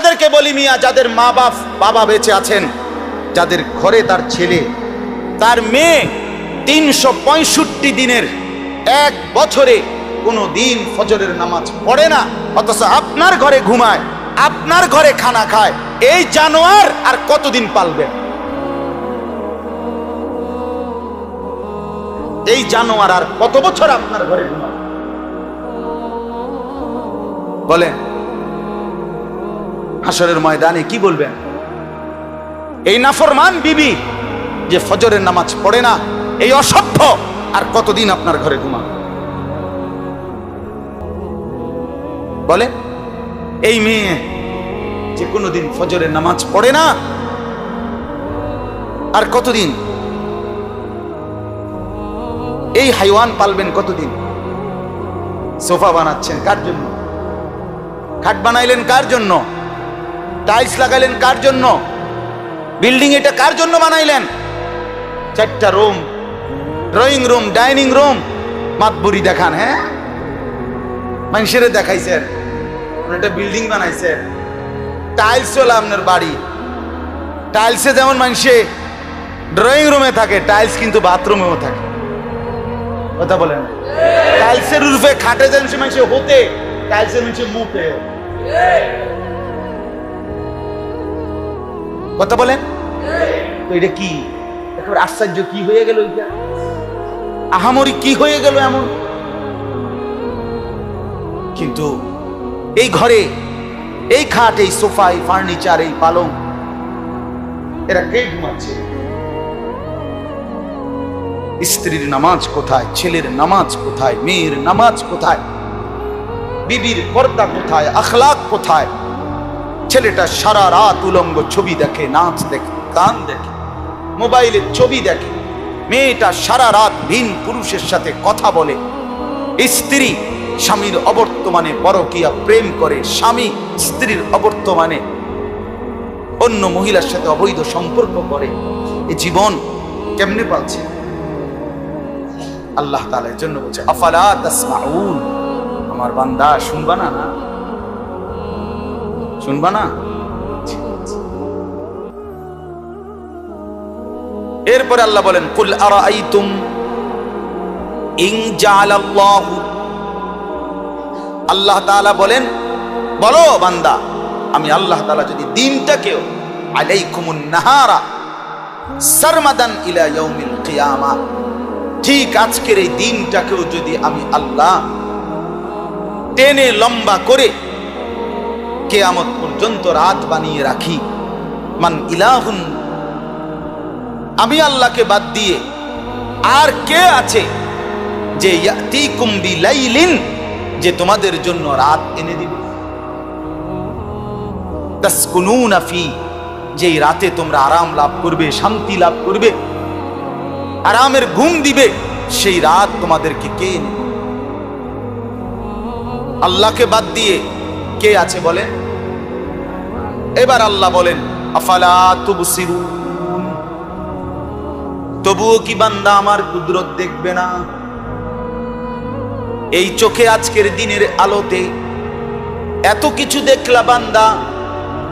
আপনাদেরকে বলি মিয়া, যাদের মা বাবা বেঁচে আছেন, যাদের ঘরে তার ছেলে তার মেয়ে 365 দিনের এক বছরে কোনো দিন ফজরের নামাজ পড়ে না, অথচ আপনার ঘরে ঘুমায়, আপনার ঘরে খানা খায়, এই জানোয়ার আর কতদিন পালবেন? এই জানোয়ার আর কত বছর আপনার ঘরে ঘুমায় বলেন? হাসরের ময়দানে কি বলবেন? এই নাফরমান বিবি যে ফজরের নামাজ পড়ে না, এই অসভ্য আর কতদিন আপনার ঘরে ঘুমাবে বলে? এই মেয়ে যে কোনোদিন ফজরের নামাজ পড়ে না, আর কতদিন? এই হাইওয়ান পালবেন কতদিন? সোফা বানাচ্ছেন কার জন্য? খাট বানাইলেন কার জন্য? টাইলস লাগাইলেন কার জন্য? বিল্ডিং এটা কার জন্য বানাইলেন? 4টা room, drawing room, dining room, মাতবুরি দেখান। হ্যাঁ, মানুষের দেখাইছেন একটা বিল্ডিং বানাইছেন। টাইলস হলো আপনার বাড়ি। টাইলসে যেমন মানুষে ড্রয়িং রুমে থাকে, টাইলস কিন্তু বাথরুমেও থাকে। কথা বলেন? টাইলসের রূপে খাটে যেন মানুষে হতে, টাইলসের মানুষে মুখে। কথা বলেন? তো এটা কি একেবারে আশ্চর্য! কি হয়ে গেল এটা? আহামরি কি হয়ে গেল এমন? কিন্তু এই ঘরে, এই খাট, এই সোফা, এই ফার্নিচার, এই পালং, এরা কে ঘুমাচ্ছে? স্ত্রীর নামাজ কোথায়? ছেলের নামাজ কোথায়? মেয়ের নামাজ কোথায়? বিবির পর্দা কোথায়? আখলাক কোথায়? ছেলেটা সারা রাত উলঙ্গ ছবি দেখে, নাচ দেখে, গান দেখে, মোবাইলে ছবি দেখে। মেয়েটা সারা রাত ভিন পুরুষের সাথে কথা বলে। স্ত্রী স্বামীর অবর্তমানে পরকীয়া প্রেম করে, স্বামী স্ত্রীর অবর্তমানে অন্য মহিলার সাথে অবৈধ সম্পর্ক করে। এই জীবন কেমনে পাচ্ছে? আল্লাহ তাআলা এর জন্য বলছে, আফালা তাসমাউন, আমার বান্দা শুনবা না? না শুনবা না? এরপরে আল্লাহ বলেন, কুল আরাআইতুম ইন জাআলাল্লাহু, আল্লাহ তাআলা বলেন, বলো বান্দা, আমি আল্লাহ তাআলা যদি দিনটাকেও আলাইকুমুন নাহারা সারমাদান ইলা ইয়াউমিল কিয়ামা, ঠিক আজকের এই দিনটাকেও যদি আমি আল্লাহ টেনে লম্বা করে কিয়ামত পর্যন্ত রাত বানিয়ে রাখি, মান ইলাহুন, আমি আল্লাহকে বাদ দিয়ে আর কে আছে যে ইয়াতিকুম বিলাইলিন, যে তোমাদের জন্য রাত এনে দিবে, তাসকুনুনা ফি, যেই রাতে তোমরা আরাম লাভ করবে, শান্তি লাভ করবে, আরামের ঘুম দিবে, সেই রাত তোমাদেরকে কে এনে দিবে? আল্লাহকে বাদ দিয়ে কে আছে বলেন? এবার আল্লাহ বলেন, আফালা তুবসিরুন, তবুও কি বান্দা আমার কুদরত দেখবে না? এই চোখে আজকের দিনের আলোতে এত কিছু দেখলা বান্দা,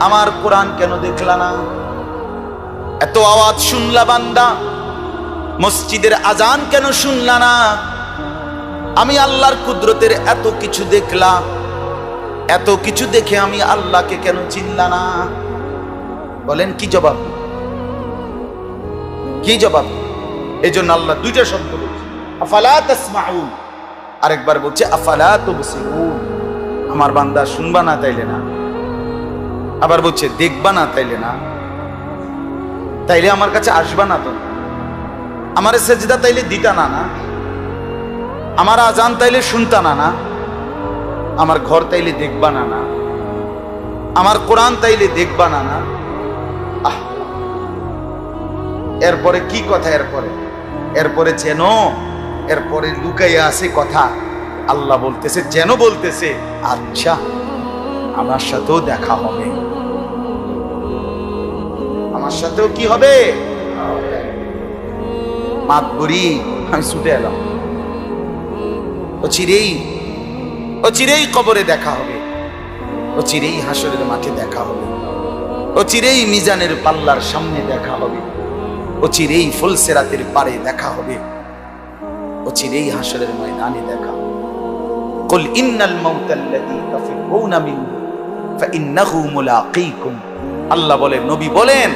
আমার কোরআন কেন দেখলা না? এত আওয়াজ শুনলা বান্দা, মসজিদের আজান কেন শুনলা না? আমি আল্লাহর কুদরতের এত কিছু দেখলা, এত কিছু দেখে আমি আল্লাহকে কেন চিনলা না? বলেন কি জবাব? কি জবাব? এই জন্য আল্লাহ দুইটা শব্দ বলছে, আফালা তাসমাউন, আরেকবার বলছে আফালা তুবসিরুন, আমার বান্দা শুনবা না তাইলে না? আবার বলছে দেখবা না তাইলে না? তাইলে আমার কাছে আসবা না তো? আমার সেজদা তাইলে দিতা না? না আমার আজান তাইলে শুনতা না? না আমার ঘর তাইলে দেখবা না? না আমার কোরআন তাইলে দেখবা না? না আহ, এরপরে কি কথা? এরপরে যেন, এরপরে লুকাইয়া আছে কথা। আল্লাহ বলতেছে, যেন বলতেছে, আচ্ছা আমার সাথেও দেখা হবে, আমার সাথেও কি হবে? মাতবুরি, আমি ছুটে এলাম, ও চিরেই কবরে দেখা হবে। অচিরেই হাসরের মাঠে দেখা হবে, অচিরেই মিজানের পাল্লার সামনে দেখা হবে, অচিরেই ফুলসিরাতের পারে দেখা হবে, অচিরেই হাসরের ময়দানে দেখা হবে। কুল ইন্নাল মাউতাল্লাযী তাফিরুনা মিনহু ফাইন্নাহু মুলাকীকুম। আল্লাহ বলেন, নবী বলেন,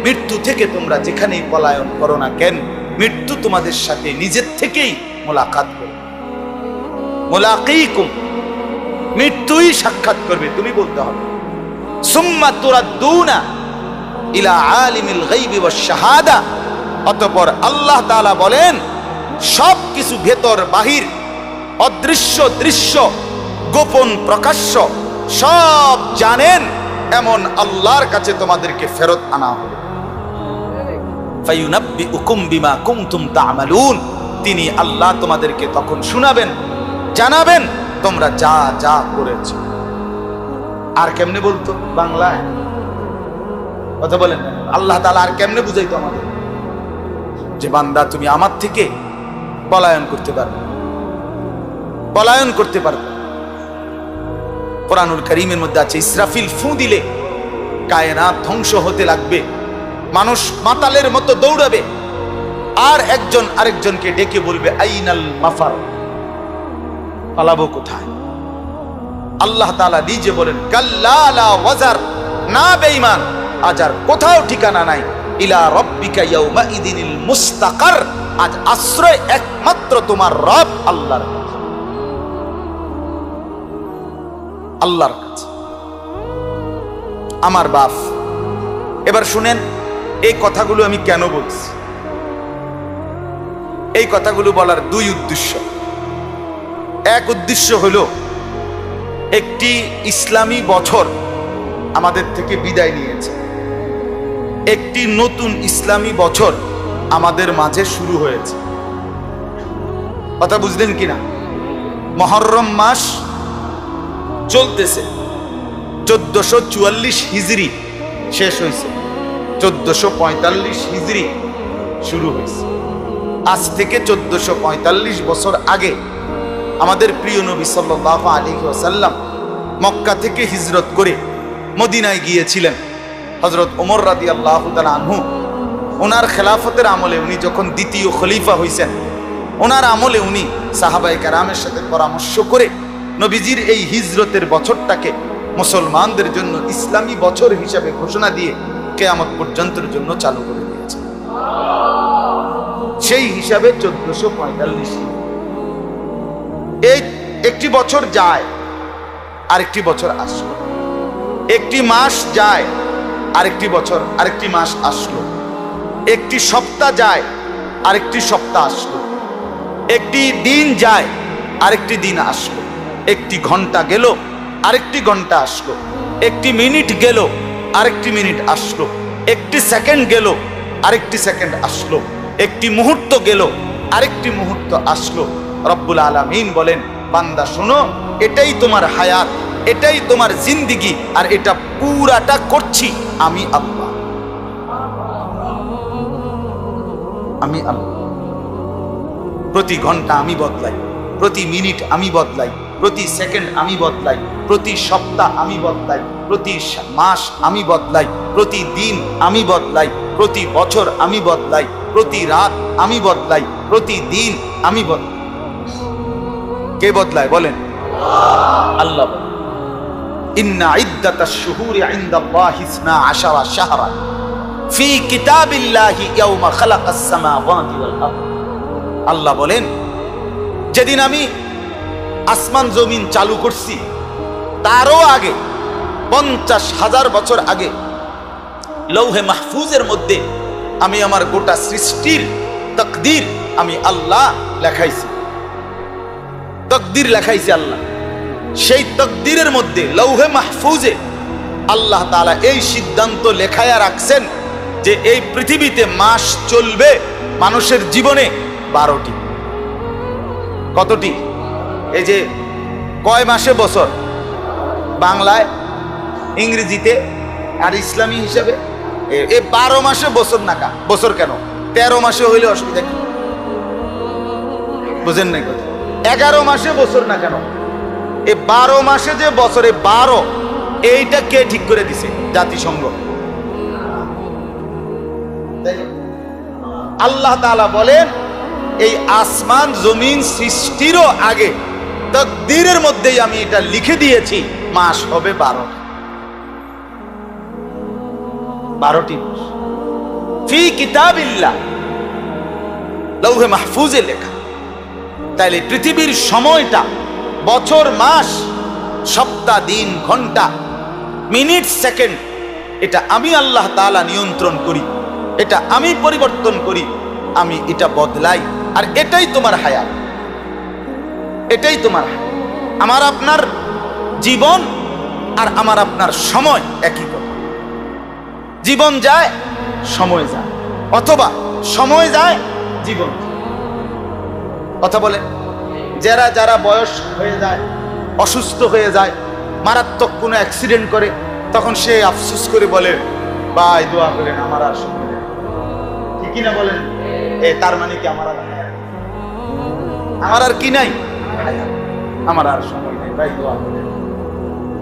মৃত্যু থেকে তোমরা যেখানেই পলায়ন করো না কেন, মৃত্যু তোমাদের সাথে নিজের থেকেই মোলাকাত করবে। মুলাকীকুম, মৃত্যুই সাক্ষাৎ করবে, তুমি বলতে হবে। সুম্মা তুরাদ্দুনা ইলা আলিমিল গায়বি ওয়াশ শাহাদা। অতঃপর আল্লাহ তাআলা বলেন, সব কিছু ভেতর বাহির, অদৃশ্য দৃশ্য, গোপন প্রকাশ্য সব জানেন এমন আল্লাহর কাছে তোমাদেরকে ফেরত আনা হবে। ফায়ুনাব্বিউকুম বিমা কুনতুম তা'মালুন। তিনি আল্লাহ তোমাদেরকে তখন শোনাবেন, জানাবেন তোমরা যা যা করেছো। আর কেমনে বলতো বাংলায় কথা বলেন, আল্লাহ তাআলা আর কেমনে বুঝাইতো আমাদের যে বান্দা তুমি আমার থেকে পলায়ন করতে পারবে, পলায়ন করতে পারবে। কোরআনুল কারীমের মধ্যে আছে, ইসরাফিল ফু দিলে কায়নাত ধ্বংস হতে লাগবে, মানুষ মাতালের মতো দৌড়াবে, আর একজন আরেকজনকে ডেকে বলবে আইনাল মাফার, পালাবো কোথায়? আল্লাহ তাআলা নিজে বলেন, কাল্লা লা ওয়াজার, না বেঈমান, আজ আর কোথাও ঠিকানা নাই। ইলা রাব্বিকা ইয়াউমাইদিনিল মুস্তাকার, আজ আশ্রয় একমাত্র তোমার রব আল্লাহর কাছে, আল্লাহর কাছে। আমার বাপ, এবার শুনেন এই কথাগুলো আমি কেন বলছি। এই কথাগুলো বলার দুই উদ্দেশ্য। এক উদ্দেশ্য হলো, একটি ইসলামী বছর আমাদের থেকে বিদায় নিয়েছে, একটি নতুন ইসলামী বছর আমাদের মাঝে শুরু হয়েছে। কথা বুঝলেন কিনা? মুহররম মাস চলতেছে, 1444 হিজরি শেষ হয়েছে, 1445 হিজরি শুরু হয়েছে। আজ থেকে 1445 বছর আগে আমাদের প্রিয় নবী সাল্লাল্লাহু আলাইহি ওয়াসাল্লাম মক্কা থেকে হিজরত করে মদিনায় গিয়েছিলেন। হযরত ওমর রাদিয়াল্লাহু তাআলা আনহু, ওনার খেলাফতের আমলে উনি যখন দ্বিতীয় খলিফা হয়েছেন, ওনার আমলে উনি সাহাবায়ে কেরামের সাথে পরামর্শ করে নবীজির এই হিজরতের বছরটাকে মুসলমানদের জন্য ইসলামী বছর হিসাবে ঘোষণা দিয়ে কিয়ামত পর্যন্তের জন্য চালু করে দিয়েছেন। সেই হিসাবে 1445। এই একটি বছর যায়, আরেকটি বছর আসলো, একটি মাস যায়, আরেকটি বছর, আরেকটি মাস আসলো, একটি সপ্তাহ যায়, আরেকটি সপ্তাহ আসলো, একটি দিন যায়, আরেকটি দিন আসলো, একটি ঘন্টা গেল, আরেকটি ঘন্টা আসলো, একটি মিনিট গেল, আরেকটি মিনিট আসলো, একটি সেকেন্ড গেল, আরেকটি সেকেন্ড আসলো, একটি মুহূর্ত গেল, আরেকটি মুহূর্ত আসলো। রব্বুল আলামিন বলেন, বান্দা শোনো, এটাই তোমার হায়াত, এটাই তোমার জিন্দেগি, আর এটা পুরাটা করছি আমি আল্লাহ। আমি আল্লাহ। প্রতি ঘন্টা আমি বদলাই, প্রতি মিনিট আমি বদলাই, প্রতি সেকেন্ড আমি বদলাই, প্রতি সপ্তাহ আমি বদলাই, প্রতি মাস আমি বদলাই, প্রতি দিন আমি বদলাই, প্রতি বছর আমি বদলাই, প্রতি রাত আমি বদলাই, প্রতি দিন আমি বদলাই। কে বদলায় বলেন? আল্লাহ। ইন্না ইদ্দাতাশ শুহুরি ইনদাল্লাহি 12 শাহরান ফি কিতাবিল্লাহি ইয়াওমা খালাকাস সামাওয়াতি ওয়াল আরদ। আল্লাহ বলেন, যেদিন আমি আসমান জমিন চালু করছি তারও আগে 50,000 বছর আগে লৌহে মাহফুজের মধ্যে আমি আমার গোটা সৃষ্টির তাকদীর আমি আল্লাহ লেখাইছি। তাকদীর লেখাইছি আল্লাহ। সেই তাকদীরের মধ্যে লৌহে মাহফুজে আল্লাহ তাআলা এই সিদ্ধান্ত লেখায়া রাখছেন যে এই পৃথিবীতে মাস চলবে মানুষের জীবনে 12টি। কতটি? এই যে কয় মাসে বছর? বাংলায়, ইংরেজিতে আর ইসলামী হিসাবে এই 12 মাসে বছর নাকা। বছর কেন? 13 মাসে হইলে অসুবিধা কি? বুঝেন নাই কথা? 11 মাসে বছর না কেন? এই 12 মাসে যে বছরে 12 এইটা কে ঠিক করে দিছে? জাতিসংঘ। আল্লাহ তাআলা বলেন এই আসমান জমিন সৃষ্টিরও আগে তাকদীরের মধ্যেই আমি এটা লিখে দিয়েছি, মাস হবে 12টি মাস। ফি কিতাবিল্লাহ, লৌহে মাহফুজে লেখা। তাইলে পৃথিবীর সময়টা, বছর, মাস, সপ্তাহ, দিন, ঘন্টা, মিনিট, সেকেন্ড, এটা আমি আল্লাহ তাআলা নিয়ন্ত্রণ করি, এটা আমি পরিবর্তন করি, আমি এটা বদলাই। আর এটাই তোমার হায়াত, এটাই তোমার হায়াত। আমার আপনার জীবন আর আমার আপনার সময় একই কথা। জীবন যায়, সময় যায়, অথবা সময় যায়, জীবন যায়। কথা বলে যারা যারা বয়স হয়ে যায়, অসুস্থ হয়ে যায়, মারাত্মক কোনো অ্যাক্সিডেন্ট করে, তখন সে আফসোস করে বলে, ভাই দোয়া করেন আমার আর সময় নেই। ঠিকই না বলেন? তার মানে কি আমার আর কি নাই? আমার আর সময় নেই, ভাই দোয়া করেন।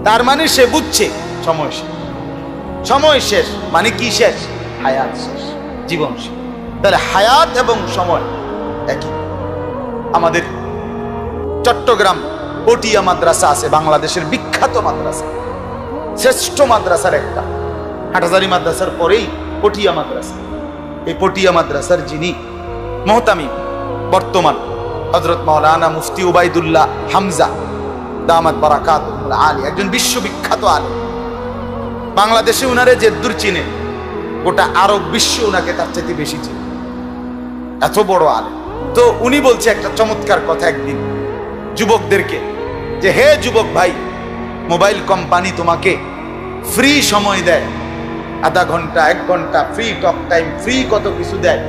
তার মানে সে বুঝছে সময় শেষ। সময় শেষ মানে কি শেষ? হায়াত শেষ, জীবন শেষ। তাহলে হায়াত এবং সময় একই। আমাদের চট্টগ্রাম পটিয়া মাদ্রাসা আছে, বাংলাদেশের বিখ্যাত মাদ্রাসা, শ্রেষ্ঠ মাদ্রাসার একটা। হাটহাজারী মাদ্রাসার পরেই পটিয়া মাদ্রাসা। এই পটিয়া মাদ্রাসার যিনি মুহতামিম বর্তমান হযরত মাওলানা মুফতি উবাইদুল্লাহ হামজা দামাত বারাকাতুহুল আলী, একজন বিশ্ববিখ্যাত আলেম। বাংলাদেশে উনারে যে দূর চিনে, গোটা আরব বিশ্ব উনাকে তার চাইতে বেশি চিনে, এত বড় আলেম। তো উনি বলছে একটা চমৎকার কথা একদিন যুবকদেরকে, যে হে যুবক ভাই, মোবাইল কোম্পানি তোমাকে ফ্রি সময় দেয়, আধা ঘন্টা 1 ঘন্টা ফ্রি টক টাইম, ফ্রি কত কিছু দেয়।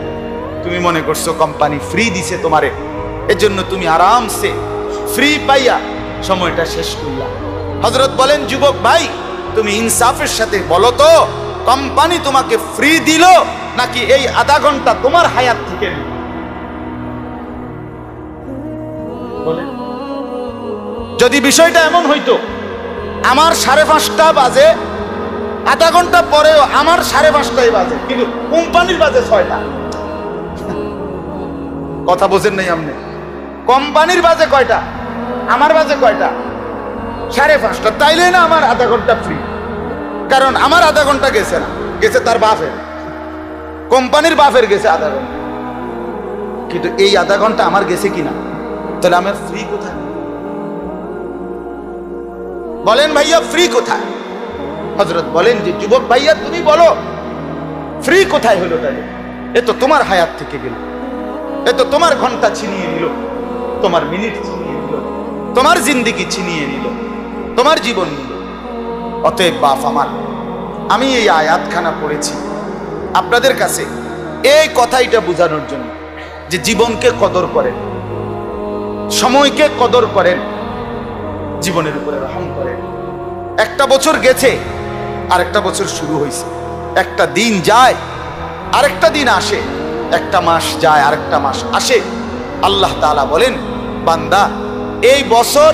তুমি মনে করছো কোম্পানি ফ্রি দিছে তোমারে, এজন্য তুমি আরামসে ফ্রি পাইয়া সময়টা শেষ করলা। হযরত বলেন, যুবক ভাই তুমি ইনসাফের সাথে বলো তো, কোম্পানি তোমাকে ফ্রি দিল নাকি এই আধা ঘন্টা তোমার হায়াত থেকে নিল? যদি বিষয়টা এমন হইতো, আমার 5:30 বাজে, আধা ঘন্টা পরেও আমার 5:30 বাজে, কিন্তু কোম্পানির বাজে 6টা। কথা বোঝেন নাই আপনি? কোম্পানির বাজে কয়টা, আমার বাজে কয়টা? 5:30। তাইলে না আমার আধা ঘন্টা ফ্রি, কারণ আমার আধা ঘন্টা গেছে না, গেছে তার বাপের, কোম্পানির বাপের গেছে আধা ঘন্টা, কিন্তু এই আধা ঘন্টা আমার গেছে কিনা? তাহলে আমার ফ্রি কোথায়? বলেন ভাইয়া ফ্রি কোথায়? হযরত বলেন যে যুবক ভাইয়া তুমি বলো ফ্রি কোথায় হলো? তাহলে এ তো তোমার হায়াত থেকে গেল, এ তো তোমার ঘন্টা ছিনিয়ে নিল, তোমার মিনিট ছিনিয়ে নিল, তোমার জিন্দেগি ছিনিয়ে নিল, তোমার জীবন নিল। অতএব বাপ আমার, আমি এই আয়াতখানা পড়েছি আপনাদের কাছে এই কথাইটা বোঝানোর জন্য যে জীবনকে কদর করেন, সময়কে কদর করেন, জীবনের উপরে রহম করেন। একটা বছর গেছে, আরেকটা বছর শুরু হয়েছে, একটা দিন যায় আরেকটা দিন আসে, একটা মাস যায় আরেকটা মাস আসে। আল্লাহ তাআলা বলেন, বান্দা এই বছর,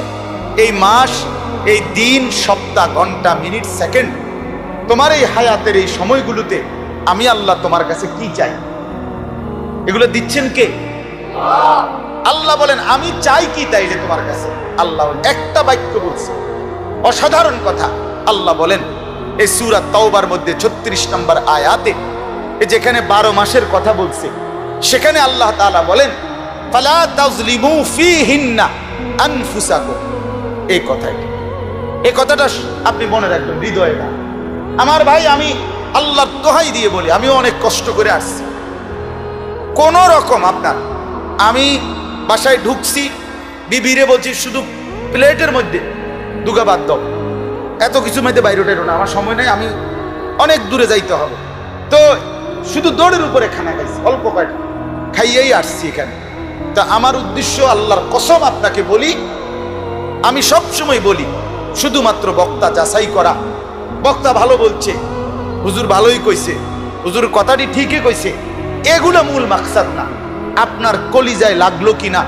এই মাস, এই দিন, সপ্তাহ, ঘন্টা, মিনিট, সেকেন্ড, তোমার এই হায়াতের এই সময়গুলোতে আমি আল্লাহ তোমার কাছে কি চাই? এগুলো দিচ্ছেন কে? আল্লাহ বলেন আমি চাই কি তাইলে তোমার কাছে? আল্লাহ একটা বাক্য বলছে, অসাধারণ কথা। আল্লাহ বলেন এই সূরা তাওবার মধ্যে 36 নম্বর আয়াতে, যেখানে 12 মাসের কথা বলছে, সেখানে আল্লাহ তাআলা বলেন ফালা তাজলিমু ফীহিন্না আনফুসাকুম। এই কথাটা আপনি মনে রাখবেন, হৃদয়ে না। আমার ভাই, আমি আল্লাহর দোহাই দিয়ে বলি, আমি অনেক কষ্ট করে আসছি। কোন রকম আপনার, আমি বাসায় ঢুকছি, বিবিরে বলছি শুধু প্লেটের মধ্যে দুগা বাদ দাও, এত কিছু মধ্যে বাইরে টেরো না, আমার সময় নেই, আমি অনেক দূরে যাইতে হবে। তো শুধু দৌড়ের উপরে খানা খাইছি, অল্প কয়টা খাইয়েই আসছি এখানে। তা আমার উদ্দেশ্য, আল্লাহর কসম আপনাকে বলি, আমি সব সময় বলি, শুধুমাত্র বক্তা যাচাই করা, বক্তা ভালো বলছে, হুজুর ভালোই কইছে, হুজুর কথাটি ঠিকই কইছে, এগুলো মূল মাকসাদ না। আপনার কলিজায় লাগলো কিনা,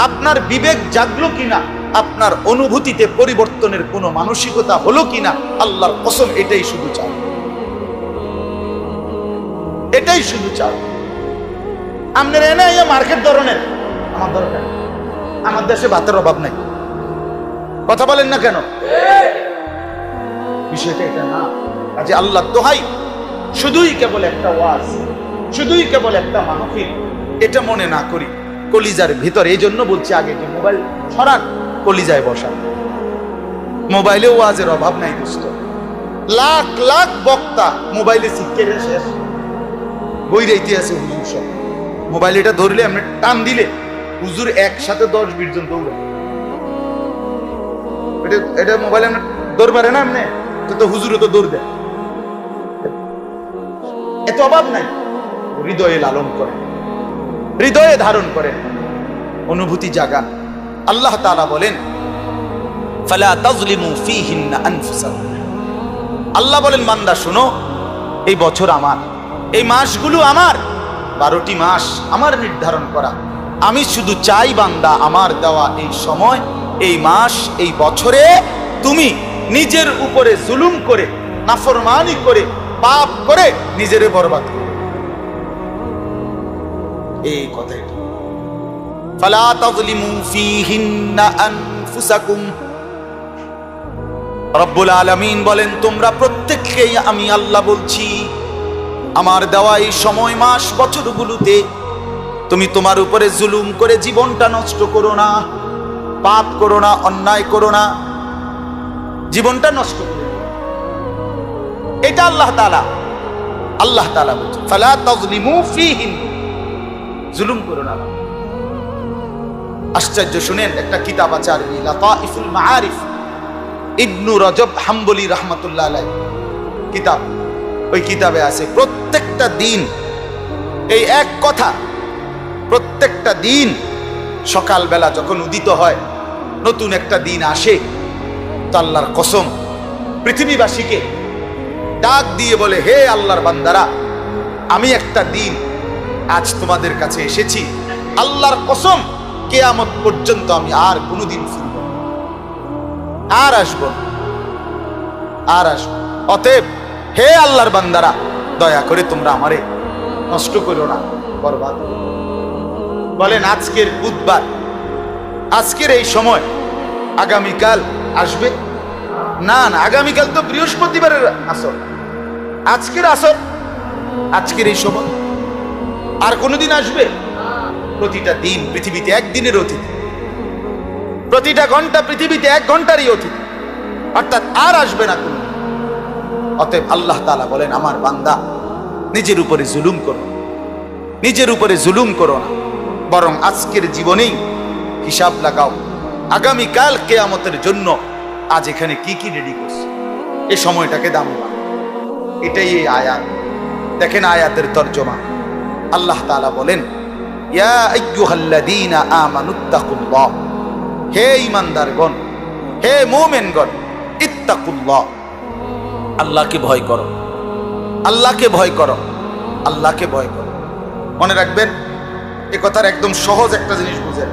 আপনার বিবেক জাগলো কিনা, আপনার অনুভূতিতে পরিবর্তনের কোনো মানসিকতা হলো কিনা, আল্লাহর কসম এটাই শুধু চাও, এটাই শুধু চাও। আপনার এনে মার্কেট ধরনের আমার দরকার, আমার দেশে ভাতের অভাব নাই, কথা বলেন না কেন? বিষয়টা এটা না। আজ আল্লাহ দোহাই, শুধুই কেবল একটা ওয়াজ, শুধুই কেবল একটা মাহফিল, এটা মনে না করি কলিজার ভিতর। এই জন্য বলছি আগে যে মোবাইল সরান, কলিজায় বসান। মোবাইলে ওয়াজের অভাব নাই দোস্ত, লাখ লাখ বক্তা মোবাইলে শিখতে শেষ, বই রাইতে আছে হুজুর সব। মোবাইল এটা ধরলে আপনি টান দিলে হুজুর একসাথে 10-20 জন দৌড়ে। এটা মোবাইল আপনি দৌড় পারে না, এমনি তো হুজুরও তো দৌড় দেয়। এত অভাব নাই, হৃদয়ে লালন করে, হৃদয়ে ধারণ করেন, অনুভূতি জাগান। আল্লাহ তাআলা বলেন ফালা তাজলিমু ফীহিন্না আনফুসাকুম। আল্লাহ বলেন বান্দা শোনো, এই বছর আমার, এই মাসগুলো আমার, 12টি মাস আমার নির্ধারণ করা। আমি শুধু চাই বান্দা আমার দেওয়া এই সময়, এই মাস, এই বছরে তুমি নিজের উপরে জুলুম করে, নাফরমানি করে, পাপ করে নিজের বরবাদ করো। এই কথাই ফালা তাজলিমু ফীহিন্না আনফুসাকুম। রব্বুল আলামিন বলেন তোমরা প্রত্যেককেই আমি আল্লাহ বলছি, আমার দেওয়া এই সময়, মাস, বছরগুলোতে তুমি তোমার উপরে জুলুম করে জীবনটা নষ্ট করো না, পাপ করো না, অন্যায় করো না, জীবনটা নষ্ট করো। এটা আল্লাহ তাআলা বলছে ফালা তাজলিমু ফীহিন, জুলুম করো না। আশ্চর্য শুনেন, একটা কিতাব আছে আরবি, লাতাইফুল মাআরিফ, ইবনু রজব হাম্বলি রাহমাতুল্লাহ আলাইহি কিতাব। ওই কিতাবে আছে প্রত্যেকটা দিন এই এক কথা, প্রত্যেকটা দিন সকালবেলা যখন উদিত হয়, নতুন একটা দিন আসে, তো আল্লাহর কসম পৃথিবীবাসীকে ডাক দিয়ে বলে, হে আল্লাহর বান্দারা, আমি একটা দিন আজ তোমাদের কাছে এসেছি, আল্লাহর কসম কিয়ামত পর্যন্ত আমি আর কোনোদিন ফিরব না, আর আসব না, আর আসব। অতএব হে আল্লাহর বান্দারা, দয়া করে তোমরা আমারে নষ্ট করো না, বরবাদ। বলেন আজকের বুধবার, আজকের এই সময় আগামীকাল আসবে না? না, আগামীকাল তো বৃহস্পতিবারের আসর, আজকের আসর, আজকের এই সময় আর কোনোদিন আসবে? প্রতিটা দিন পৃথিবীতে একদিনের অতিথি, প্রতিটা ঘন্টা পৃথিবীতে 1 ঘন্টারই অতিথি, অর্থাৎ আর আসবে না কোনো। অতএব আল্লাহ তাআলা বলেন, আমার বান্দা নিজের উপরে জুলুম করো, নিজের উপরে জুলুম করো না, বরং আজকের জীবনেই হিসাব লাগাও, আগামীকাল কিয়ামতের জন্য আজ এখানে কি কি রেডি করছো, এই সময়টাকে দাম দাও। এটাই এই আয়াত। দেখেন আয়াতের তর্জমা, আল্লাহ তাআলা বলেন, ইয়া আইয়ুহাল্লাযীনা আমানুত্তাকুল্লাহ, হে ঈমানদারগণ, হে মুমিনগণ, ইত্তাকুল্লাহ, আল্লাহকে ভয় করো, আল্লাহকে ভয় করো, আল্লাহকে ভয় করো। মনে রাখবেন, এই কথার একদম সহজ একটা জিনিস বুঝেন।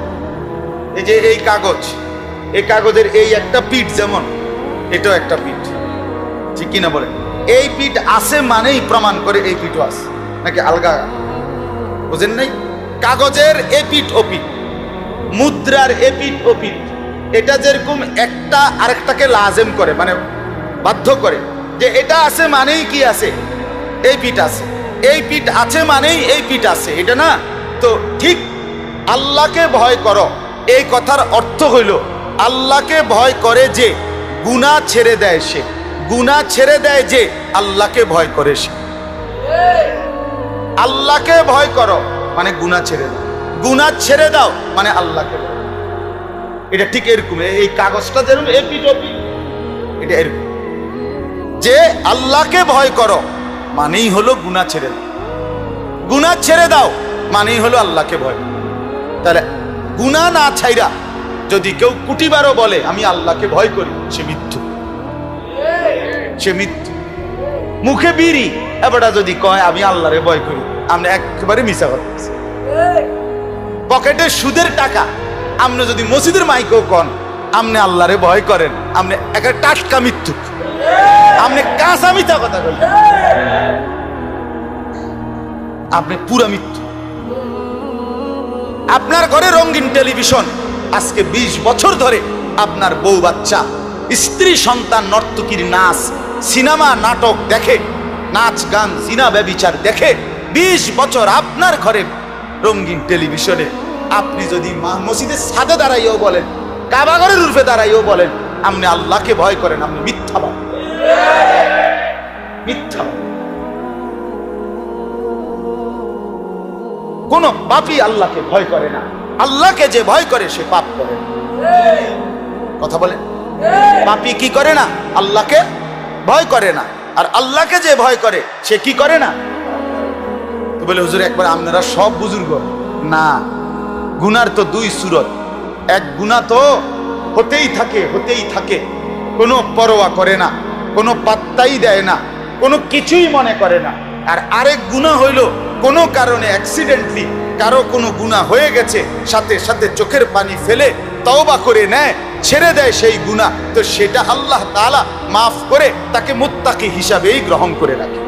এই যে এই কাগজ, এই কাগজের এই একটা পিঠ, যেমন এটাও একটা পিঠ, ঠিক কিনা বলেন? এই পিঠ আছে মানেই প্রমাণ করে এই পিঠও আছে, নাকি আলগা? বুঝেন নাই? কাগজের এপিঠ ওপিঠ, মুদ্রার এপিঠ ওপিঠ, এটা যেরকম একটা আরেকটাকে লাজেম করে, মানে বাধ্য করে যে এটা আছে মানেই কি আছে, এই পিঠ আছে, এই পিঠ আছে মানেই এই পিঠ আছে, এটা না? তো ঠিক আল্লাহকে ভয় করো, এই কথার অর্থ হইল আল্লাহকে ভয় করে যে গুনাহ ছেড়ে দেয় সে, গুনাহ ছেড়ে দেয় যে আল্লাহকে ভয় করে সে। আল্লাহকে ভয় করো মানে গুনাহ ছেড়ে দাও, গুনাহ ছেড়ে দাও মানে আল্লাহকে ভয়। এটা ঠিক এরকম, এই কাগজটা যেরকম এপিঠ ওপিঠ, এটা এরকম যে আল্লাহকে ভয় করো মানেই হলো গুনাহ ছেড়ে দাও, গুনাহ ছেড়ে দাও মানেই হলো আল্লাহকে ভয়। তাহলে গুনাহ না ছাইরা যদি কেউ কুটিবারও বলে আমি আল্লাহকে ভয় করি, সে মিথ্যু, সে মিথ্যু। মুখে বিড়ি এবারটা যদি কয় আমি আল্লাহরে ভয় করি, আমরা একেবারে মিছা কথা বলছি। পকেটে সুদের টাকা, আপনি যদি মসজিদের মাইকেও কন আপনি আল্লাহরে ভয় করেন, আপনি একটা টাটকা মিথ্যুক, আপনি কাঁচা মিথ্যা কথা বলেন, আপনি পুরা মৃত্যু। আপনার ঘরে রঙিন টেলিভিশন, আজকে 20 বছর ধরে আপনার বউ বাচ্চা স্ত্রী সন্তান নর্তকীর নাচ সিনেমা নাটক দেখে, নাচ গান জিনা ব্যভিচার দেখে 20 বছর আপনার ঘরে রঙিন টেলিভিশনে। আপনি যদি মসজিদের ছাদে দাঁড়াইও বলেন, কাবা ঘরের রূপে দাঁড়াইও বলেন আপনি আল্লাহকে ভয় করেন, আপনি মিথ্যাবাদ, মিথ্যাবাদ। কোন পাপী আল্লাহকে ভয় করে না, আল্লাহকে যে ভয় করে সে পাপ করে। কথা বলেন, পাপী কি করে না? আল্লাহকে ভয় করে না। আর আল্লাহকে যে ভয় করে সে কি করে না? তো বলে হুজুর একবার আপনারা সব বুজুর্গ না, গুনার তো 2 সূরত, এক গুনাহ তো হতেই থাকে, হতেই থাকে, কোনো পরোয়া করে না, কোনো পাত্তাই দেয় না, কোনো কিছুই মনে করে না। আর আরেক গুনাহ হইল কোনো কারণে অ্যাক্সিডেন্টলি কারো কোনো গুনাহ হয়ে গেছে, সাথে সাথে চোখের পানি ফেলে তওবা করে নেয়, ছেড়ে দেয় সেই গুনাহ, তো সেটা আল্লাহ তাআলা মাফ করে তাকে মুত্তাকি হিসাবেই গ্রহণ করে রাখে।